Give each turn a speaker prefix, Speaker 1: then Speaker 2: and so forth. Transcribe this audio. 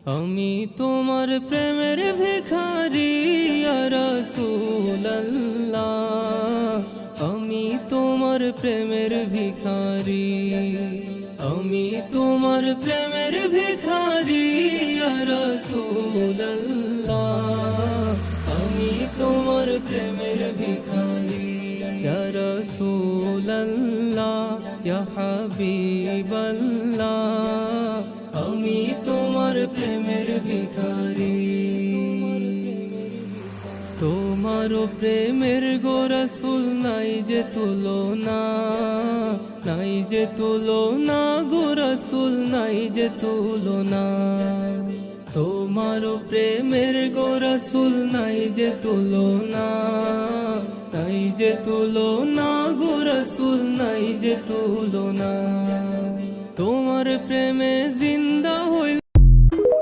Speaker 1: আমি তোমার প্রেমের ভিখারি ইয়া রাসূলুল্লাহ, আমি তোমার প্রেমের ভিখারি, আমি তোমার প্রেমের ভিখারি ইয়া রাসূলুল্লাহ, আমি তোমার প্রেমের ভিখারি ইয়া রাসূলুল্লাহ, ইয়া হাবিবাল্লাহ, আমি তোমার প্রেমের ভিখারি। তোমার প্রেমের গো রাসূল নাই যে তুলনা, নাই যে তুলনা গো রাসূল নাই যে তুলনা। তোমার প্রেমের গো রাসূল নাই যে তুলনা, নাই যে তুলনা গো রাসূল নাই যে তুলনা। তোমার প্রেমে